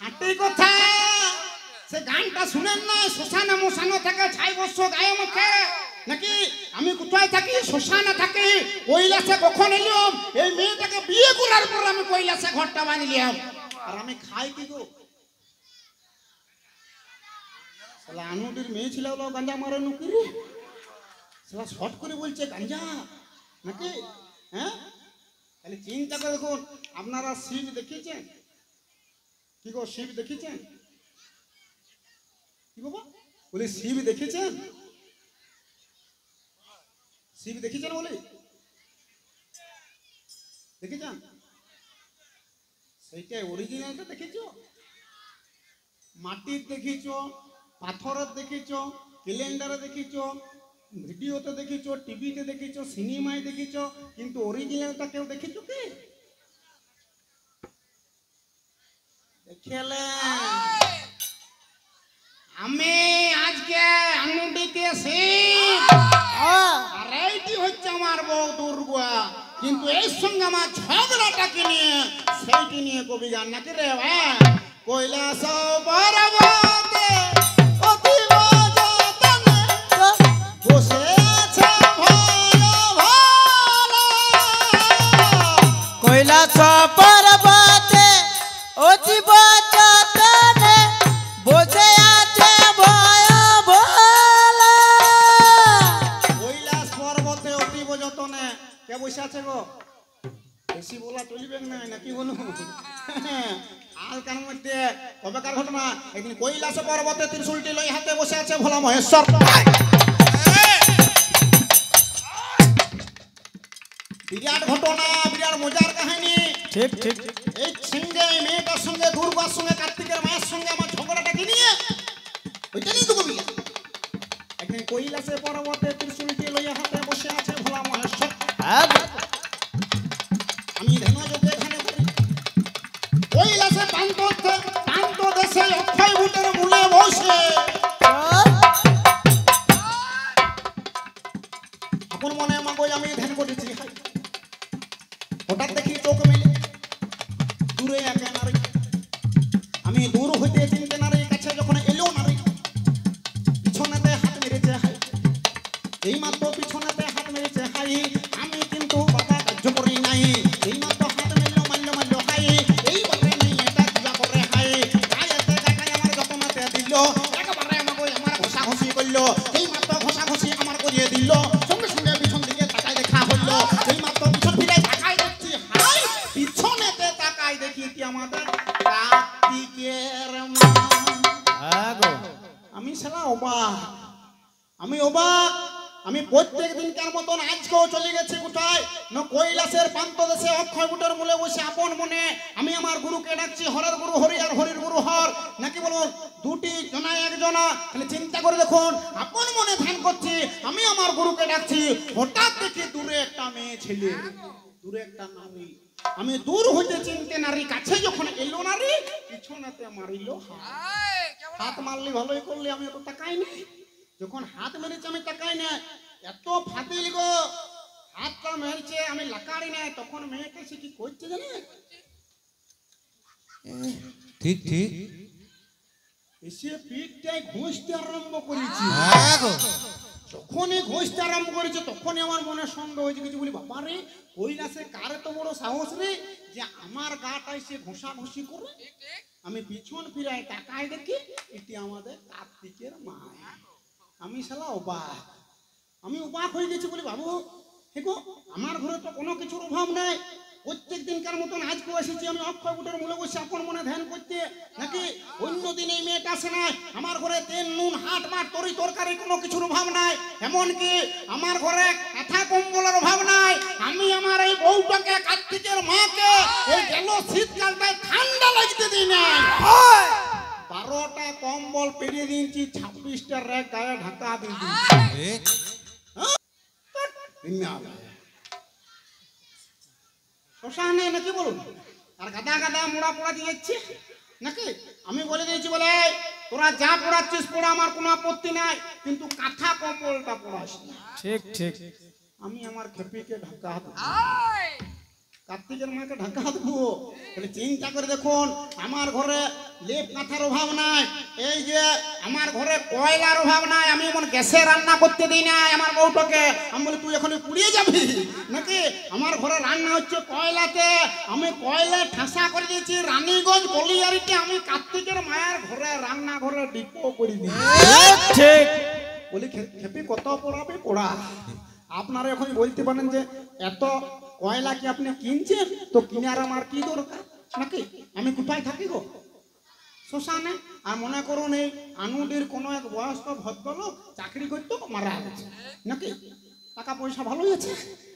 Speaker 1: হাঁটি কথা সে গানটা শুনেন না? শ্মশানে মশানো থেকে ছাই বর্ষ গায়ে মুখে নাকি? আমি কোথায় থাকি? শ্মশানে থাকি। কৈলাসে কখন এলাম? এই মেয়েটাকে বিয়ে করার পর আমি কৈলাসে ঘরটা বানিলাম। আর আমি খাই কি গো? শালা আনুটির মেয়ে ছিল গাঞ্জা মারে নুকি, শালা শর্ট করে বলছে গাঞ্জা নাকি? হ্যাঁ, তাহলে চিন্তা করে দেখুন, আপনারা শিব দেখেছেন কি গো? শিব দেখেছেন কি বাবা? বলি শিব দেখেছেন? শিব দেখেছেন বলে দেখেছেন? সেইটাই অরিজিনালটা দেখেছ? মাটির দেখেছ, পাথরের দেখেছ, ক্যালেন্ডারে দেখেছ, ভিডিওতে দেখেছ, টিভিতে দেখেছ, সিনেমায় দেখেছ, কিন্তু অরিজিনালটা কেউ দেখেছ কি? দেখলে আমি আজকে আঙুটিতে শিব আর এইটি হচ্ছে আমার বউ দুর্গা, কিন্তু এর সঙ্গে আমার ঝগড়াটাকে নিয়ে সেইটি নিয়ে কবি গান নাকি রে ভাই? কৈলাস পর্বতে অতীব যতনে বসে আছে ভালো ভালো।
Speaker 3: কৈলাস পর্বতে অতীব যতনে বসে আছে ভয় ভোলা।
Speaker 1: কৈলাস পর্বতে অতীব যতনে কে বসে আছে গো? বেশি বলা চলবে না নাকি বলুন? আজকার মধ্যে কবেকার ঘটনা, একদিন কৈলাস পর্বতে ত্রিশূলটি লই হাতে বসে আছে ভোলা মহেশ্বর। বিরাট ঘটনা, বিরাট মজার কাহিনী।
Speaker 2: ঠিক ঠিক
Speaker 1: এই সঙ্গে মেয়েটার সঙ্গে দুর্গার সঙ্গে কার্তিকের মায়ের সঙ্গে আমার ঝগড়াটাকে নিয়ে ওইটা নিয়ে তো কবি। একদিন কৈলাসে পর্বতে ত্রিশূলটি লইয়া হাতে বসে আছে ভোলা মহেশ্বর।
Speaker 2: হ্যাঁ
Speaker 1: আমি ধ্যান যোগে এখানে করি কৈলাসে প্রান্ত দেশে অক্ষয় বুটের মূলে বসে আপন মনে মাগো আমি ধ্যান করেছি। হঠাৎ দেখি চোখ মেলে দূরে একা নারী, আমি দূর হইতে চিনতে নারী কাছে যখন এলো নারী পিছনেতে হাত মেরেছে হাই, এই মাত্র পিছনেতে হাত মেরেছে হাই, আমি কিন্তু বাবা কার্য করি নাই। এই মাত্র হাত মেরলো মারলো হাই, এই বলে নেই এটা কিবা করে হাই, গায়েতে গায়ে আমার যতনাতে দিল, একবারে আমাকে আমার ঘষা ঘষি করলো। এই মাত্র ঘষা ঘষি আমার করিয়ে দিল, সঙ্গে সঙ্গে পিছন দিকে তাকায় দেখা হইলো। এই মাত্র পিছন ফিরে তাকায় দেখছি হাই, পিছনেতে তাকায় দেখি কি আমাদের কার্তিকের মা।
Speaker 2: হ্যাঁ গো
Speaker 1: আমি শালা অবাক, আমি অবাক। আমি প্রত্যেক দিনকার মতন আজকেও চলে গেছি কোথায় না কৈলাসের প্রান্ত দেশে অক্ষয় বুটের মূলে বসে আপন মনে আমি আমার গুরুকে ডাকছি। হরের গুরু হরি আর হরির গুরু হর, নাকি বলুন দুটি জনা একজনা? তাহলে চিন্তা করে দেখুন, আপন মনে ধ্যান করছি, আমি আমার গুরুকে ডাকছি। হঠাৎ দেখি দূরে একটা মেয়ে ছেলে, দূরে একটা নারী, আমি দূর হইতে চিনতে নারী কাছে যখন এলো নারী পিছনেতে মারিল হাত মারলি ভালোই করলি, আমি তো তাকাই নাই। যখন হাত মেরেছে আমি তাকাই না, এত ফাতিল গো, হাতটা মেরেছে আমি লাকাড়ি নাই। তখন মেয়েটা সে কি করছে জানে?
Speaker 2: ঠিক ঠিক
Speaker 1: এসে পিঠটাই ঘষতে আরম্ভ করেছি।
Speaker 2: হ্যাঁ গো
Speaker 1: যখনই ঘষতে আরম্ভ করেছে তখনই আমার মনে সন্দেহ হয়েছে কিছু, বলি বাবা রে কৈলাসে কার এত বড় সাহস রে যে আমার গাটাই সে ঘষা ঘষি করে। আমি পিছন ফিরায় তাকায় দেখি এটি আমাদের কার্তিকের মা। আমি শালা অবাক, আমি অবাক হয়ে গেছি। বলি বাবু দেখো আমার ঘরে তো কোনো কিছুর অভাব নাই, প্রত্যেক দিনকার মতন আজকেও এসেছি আমি অক্ষয় বুটের মূলে বসে আপন মনে ধ্যান করতে, নাকি অন্য দিন এই মেয়েটা আসে না। আমার ঘরে তেল নুন হাট মাট তরি তরকারি কোনো কিছুর অভাব নাই, এমনকি আমার ঘরে কাঁথা কম্বলের অভাব নাই। আমি আমার এই বউটাকে কার্তিকের মাকে এই গেল শীতকালটায় ঠান্ডা লাগতে দিই নাই। 12টা কম্বল পেরিয়ে দিয়েছি, 26টা র্যাক গায়ে ঢাকা দিয়েছি। শ্মশানে নাকি বলুন, আর গাদা গাদা মোড়া পোড়া দিয়েছে নাকি? আমি বলে দিয়েছি বলে তোরা যা পড়াচ্ছিস পড়া, আমার কোনো আপত্তি নাই, কিন্তু কাঁথা কম্বলটা পড়াস না।
Speaker 2: ঠিক ঠিক
Speaker 1: আমি আমার খেপিকে ঢাকা দেবো, কার্তিকের মাকে ঢাকা দেবো। তাহলে চিন্তা করে দেখুন, আমার ঘরে লেপ কাঁথার অভাব নাই, এই যে আমার ঘরে কয়লার অভাব নাই, আমি এমন গ্যাসে রান্না করতে দিই না আমার বউটাকে। আমি বলি তুই এখন পুড়িয়ে যাবি নাকি? আমার ঘরে রান্না হচ্ছে কয়লাতে, আমি কয়লায় ঠাসা করে দিয়েছি। রানীগঞ্জ বলিয়ারিতে আমি কার্তিকের মায়ের ঘরে রান্না ঘরে ডিপো করে দিই।
Speaker 2: ঠিক
Speaker 1: বলি খেপি কত পড়াবে পড়া। আপনারা এখন বলতে পারেন যে এত কয়লা কি আপনি কিনছেন, তো কিনার আমার কি দরকার নাকি? আমি কোথায় থাকি গো? শ্মশানে। আর মনে করুন এই আনুডির কোনো এক বয়স্ক ভদ্রলোক চাকরি করতো, মারা গেছে নাকি? টাকা পয়সা ভালোই আছে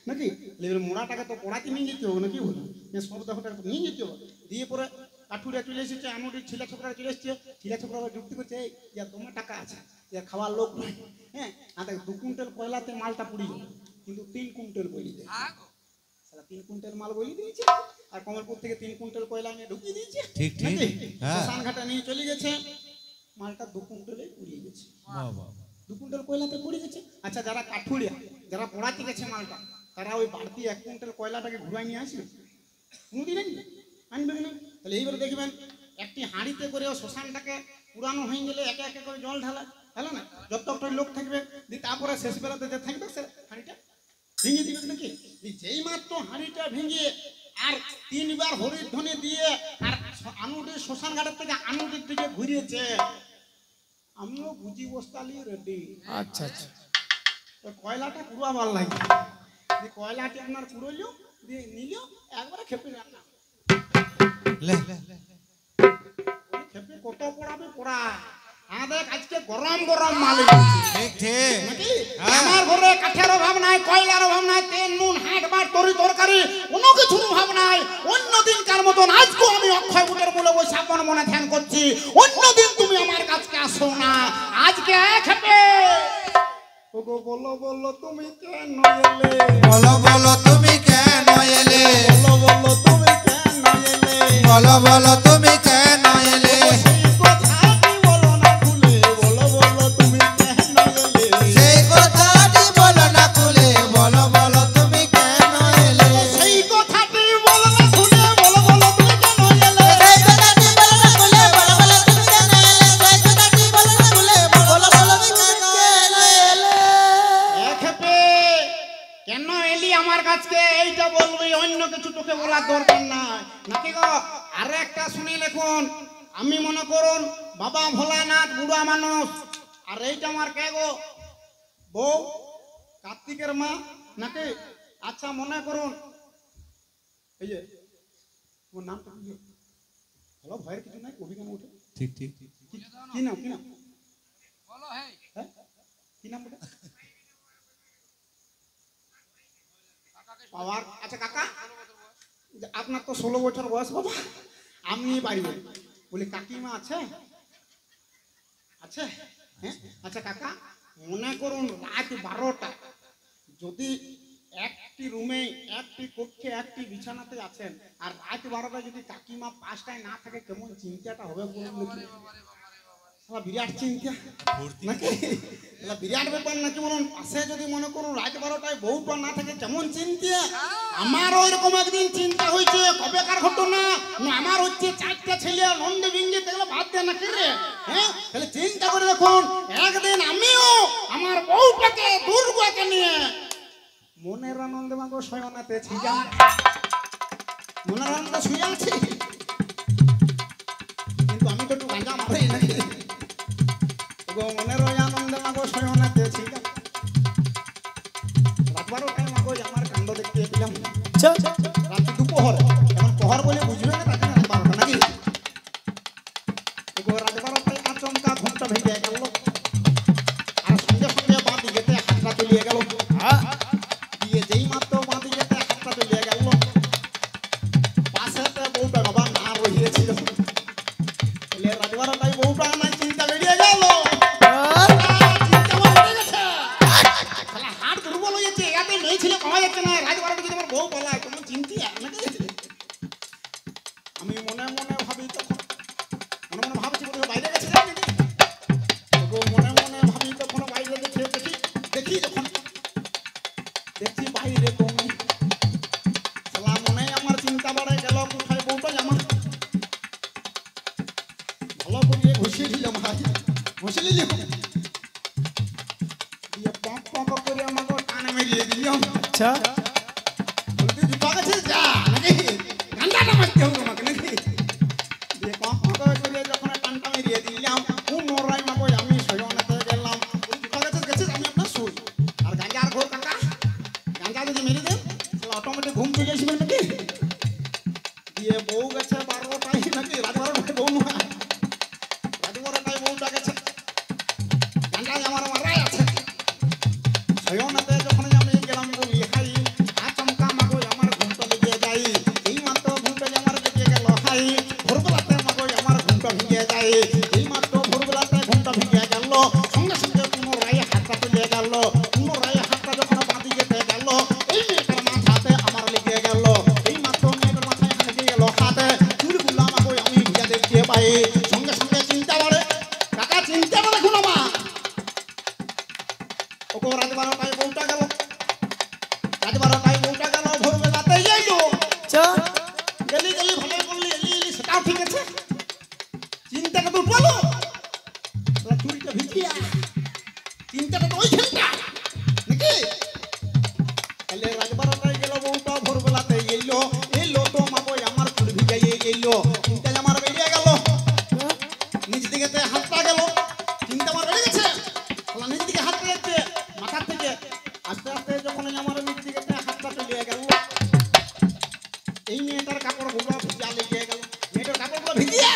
Speaker 1: নাকি? এবার মোড়া টাকা তো পড়াতে নিয়ে যেতে হবে নাকি বলো, সব দেহটা নিয়ে যেতে হবে। দিয়ে পরে কাঠুরিয়া চলে এসেছে, আনুটির ছেলে ছোকরা চলে এসছে, ছেলে ছোকরা যুক্তি করছে এই ইয়ার তোমার টাকা আছে, ইয়ার খাওয়ার লোক নাই, হ্যাঁ আর দেখ 2 কুইন্টাল কয়লাতে মালটা পুড়ি যাবে, কিন্তু 3 কুইন্টাল বলি দেয়, 3 কুইন্টাল মাল বলি দিয়েছে, আর কমলপুর থেকে 3 কুইন্টাল কয়লা নিয়ে ঢুকিয়ে দিয়েছে,
Speaker 2: ঠিক ঠিক হ্যাঁ
Speaker 1: শ্মশানঘাটা নিয়ে চলে গেছে, মালটা 2 কুইন্টালে উড়িয়ে গেছে, 2 কুইন্টাল কয়লাতে পড়ে গেছে। আচ্ছা যারা কাঠুরিয়া যারা পোড়াতে গেছে মালটা, তারা ওই বাড়তি 1 কুইন্টাল কয়লাটাকে ঘুরাই নিয়ে আসবে? কোনোদিন আনবে না। তাহলে এইবারে দেখবেন একটি হাঁড়িতে করে শ্মশানটাকে পুরানো হয়ে গেলে একে একে করে জল ঢালা হলো না, যতটা লোক থাকবে দিয়ে তারপরে শেষ বেলাতে যে থাকবে সে হাঁড়িটা ভেঙে দিবে নাকি? যেই মাত্র হাঁড়িটা ভেঙে আর 3 বার হরির ধ্বনি দিয়ে আর আনুটির শ্মশান ঘাটের থেকে আনুটির দিকে ঘুরিয়েছে, আমিও বুঝি বস্তালি রেডি।
Speaker 2: আচ্ছা আচ্ছা
Speaker 1: কয়লাটা পুরাবার লাগে, কয়লাটি আপনার পুরোলিও দিয়ে নিলেও একবারে খেপে রান্না খেপে কত পড়াবে পড়া। আমাদের আজকে গরম গরম মাল
Speaker 2: ঠিক ঠিক
Speaker 1: নাকি? আমার ঘরে কাঠের অভাব নাই, কয়লার অভাব নাই, তেল নুন হাট বাট তরি তরকারি কোনো কিছুর অভাব নাই। অন্য দিনকার মতন আজকেও আমি অক্ষয় বুটের বলে ওই সাবন মনে ধ্যান করছি। অন্য দিন তুমি আমার কাছে আসো না, আজকে খেপে ওগো বলো বলো তুমি কেন এলে,
Speaker 3: বলো বলো তুমি কেন এলে,
Speaker 1: বলো বলো তুমি কেন এলে,
Speaker 3: বলো বলো তুমি কেন এলে,
Speaker 1: সেই কথাটি বলো না খুলে, বলো বলো তুমি কেন এলে,
Speaker 3: সেই কথাটি বলো না খুলে, বলো বলো তুমি কেন এলে,
Speaker 1: সেই কথাটি বলো না খুলে, বলো বলো তুমি কেন এলে।
Speaker 3: সেই কথাটি বলো না খুলে, বলো বলো তুমি কেন এলে, সেই কথাটি বলো না খুলে, বলো বলো তুমি কেন এলে।
Speaker 1: খেপে কেন এলি আমার কাছে এইটা বলবি, অন্য কিছু তোকে বলার দরকার নাই নাকি গো? আর একটা শুনি লেখুন, আমি মনে করুন বাবা ভোলানাথ বুড়া মানুষ, আর এইটা আমার কে গো বউ কার্তিকের মা নাকি? আচ্ছা মনে করুন এই যে তোমার নামটা কি? হলো ভয়ের কিছু নাই, অভিজ্ঞান উঠে
Speaker 2: ঠিক ঠিক
Speaker 1: কি নাম কি নাম হ্যাঁ কি নাম ওটা? পাওয়ার। আচ্ছা কাকা আপনার তো 16 বছর বয়স বাবা, আপনি বাড়িতে বলি কাকিমা আছে আছে হ্যাঁ? আচ্ছা কাকা মনে করুন রাত 12টা যদি একটি রুমে একটি কক্ষে একটি বিছানাতে আছেন, আর রাত 12টা যদি কাকিমা 5টায় না থাকে, কেমন চিন্তাটা হবে বলুন দেখি? বিরাট চিন্তা নাকি? বিরাট ব্যাপার নাকি বলুন? পাশে যদি মনে করুন রাত 12টায় বউটা না থাকে, কেমন চিন্তা। আমার ওইরকম একদিন চিন্তা হয়েছে, কবেকার ঘটনা, আমার হচ্ছে 4টা ছেলে নন্দে বিঙ্গে দেখলে ভাত দেয় নাকি রে, হ্যাঁ? তাহলে চিন্তা করে দেখুন, একদিন আমিও আমার বউটাকে দুর্গাকে নিয়ে মনের আনন্দে মাগো শয়নাতে ছিলাম, মনের আনন্দে শুয়ে আছি, কিন্তু আমি তো একটু গাঁজা মারি নাকি? মনের ওই আনন্দে মাগো শয়নাতে ছিলাম, রাত 12টায় মাগো আমার কাণ্ড দেখতে পেলাম,
Speaker 2: আচ্ছা
Speaker 1: রাত্রি দুপুরে, এখন প্রহর বলে বুঝবে না, তার জন্য রাত 12টা নাকি? রাত 12টায় আচমকা ঘুমটা ভেঙে গেল, আর সঙ্গে সঙ্গে বাঁ দিকেতে হাতটা চলিয়ে গেল, দিয়ে যেই মাত্র বাঁ দিকেতে হাতটা চলিয়ে গেল, পাশেতে বউটা বাবা না রহিয়েছিল, রাত 12টায় বউটা আমার চিন্তা বেরিয়ে গেল, হাত দুর্বল হয়ে যাচ্ছে, এতে মেয়ে ছিল পাওয়া যাচ্ছে না, রাত 12টা যদি আমার বউ পালায় কেমন চিন্তা নাকি? আমি মনে মনে ভাবি, তখন মনে মনে ভাবছি বোধহয় বাইরে গেছে নাকি? মনে মনে ভাবি তখন বাইরে দেখি দেখি দেখি যখন দেখছি বাইরে কমে, মনে আমার চিন্তা বাড়ে গেল, কোথায় বউটাই আমার ভালো করে ঘুষিয়ে দিলাম, ঘুষে দিলাম, দিয়ে পক পক করে আমাকে কানে মেরিয়ে দিলাম,
Speaker 2: আচ্ছা
Speaker 1: বলতে দীপক আছে যা নাকি গান্ডাটা মারতে হবে তোমাকে নাকি? দিয়ে পক পক করে যখন কানটা মেরিয়ে দিলাম, পুনরায় মাগো আমি শয়নাতে গেলাম, দীপক আছে গেছিস আমি আপনার শুই, আর গাঞ্জার ঘোর কাকা গাঞ্জা যদি মেরে দেন তাহলে অটোমেটিক ঘুম চলে আসবে নাকি? দিয়ে বউ গেছে 12টায় নাকি, রাত 12টায় বউ নয়, রাত 12টায় বউটা গেছে, গাঞ্জা আমার মারাই আছে, শয়নাতে যখন আমি পায়ে সঙ্গে সঙ্গে চিন্তা বাড়ে কাকা চিন্তাটা দেখুন আমার ওকে রাত 12টায় বউটা গেল রাত 12টায় বউটা গেল ভোরবেলাতে যাইলো
Speaker 2: চা
Speaker 1: গেলি গেলি ভালো করলি এলি এলি সেটাও ঠিক আছে চিন্তাটা তো উঠলো চুরিটা ভিজিয়া চিন্তাটা তো ওইখানটা নাকি তাহলে রাত 12টায় গেল বউটা ভোরবেলাতে এলো এলো তো মাগো আমার চুল ভিজাইয়ে এলো চিন্তা আমার বেরিয়ে গেল নিজ দিকে হাতটা গেল চিন্তা আমার বেড়ে গেছে নিজ দিকে হাতটা যাচ্ছে মাথার থেকে আস্তে আস্তে যখন আমার নিজ দিকে হাতটা চলে গেল এই মেয়েটার কাপড়গুলো ভিজা লেগে গেল মেয়েটার কাপড়গুলো ভিজিয়ে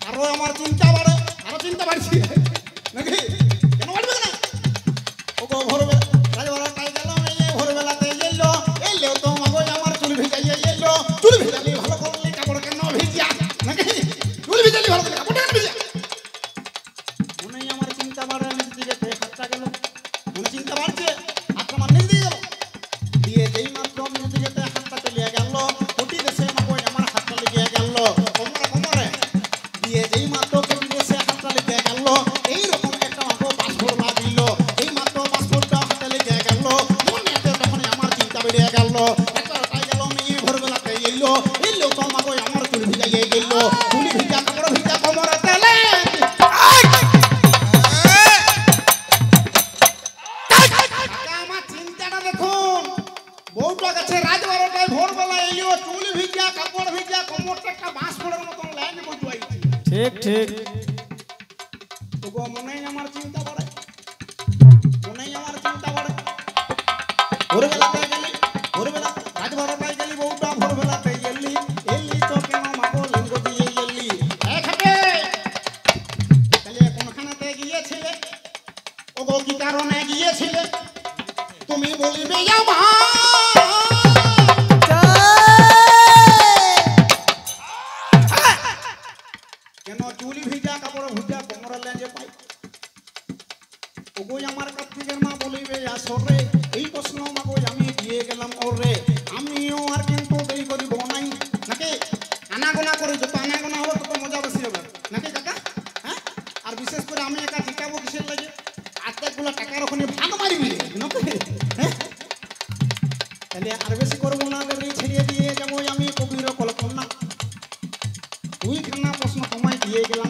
Speaker 1: আরো আমার চিন্তা বাড়ে আরো চিন্তা বাড়ছে নাকি কেন বাড়বে না ওগো ভোরবেলা রাত 12টায় গেল এই ভোরবেলাতে এলো এলো তো মাগো আমার চুল ভিজাইয়ে এলো চুল ভিজালি ভালো করলি কাপড় কেন ভিজা নাকি চুল ভিজালি ভালো করলি কাপড় কেন ভিজা মনে আমার চিন্তা বাড়ে নিজ দিকে হাতটা গেল মনে চিন্তা বাড়ছে হাতটা আমার নিজ দিকে গেল দিয়ে যেই মাত্র নিজ দিকে হাতটা চলে গেল কোটি দেশে মাগো আমার হাতটা লেগে গেল কোমরে কোমরে দিয়ে যেই মাত্র কোটি দেশে হাতটা লেগে গেল এইরকম একটা মাগো পাসপোর্ট লাগিল এই মাত্র পাসপোর্টটা হাতে লেগে গেল মনেতে তখন আমার চিন্তা বেড়ে গেল একটাই গেল মেয়ে ভোরবেলাতে এলো এলো তো মাগো আমার চুল ভিজাইয়ে গেল চুল ভিজা কাপড় ভিজা কোমরে তেলে আমার চিন্তাটা দেখুন বউটা কাছে রাত 12টায় ভোরবেলা এলো চুল ভিজা কাপড় ভিজা কোমরটা একটা বাঁশ পড়ার মতন লাইন বসবাই
Speaker 2: ঠিক ঠিক
Speaker 1: তবু মনেই আমার চিন্তা বাড়ে মনেই আমার চিন্তা বাড়ে ভোরবেলাতে গেলি ভোরবেলা রাত 12টায় গেলি বউটা ভোরবেলাতে এলি এলি তো কেন মাগো লিঙ্গ দিয়ে এলি খাটে তাহলে কোনখানেতে গিয়েছিলে ওগো কি কারণে গিয়েছিলে তুমি বলিবে আমার কেন চুলি ভিজা কাপড় ভিজা কোমরে লেঞ্জে পাই ওগো আমার কার্তিকের মা বলিবে আসরে এই প্রশ্ন মাগো আমি দিয়ে গেলাম ওরে আমিও আর কিন্তু দেরি করিব নাই নাকি আনাগোনা করে যত আনাগোনা হবে তত মজা বেশি হবে নাকি কাকা হ্যাঁ আর বিশেষ করে আমি একা ঠিকাবো কিসের লাগে আত্মাগুলো টাকার ওখানে ভাগ মারিবি নাকি হ্যাঁ তাহলে আর বেশি করবো না ছেড়িয়ে দিয়ে যাবো আমি কবির কল্পনা দুইখানা প্রশ্ন তোমায় দিয়ে গেলাম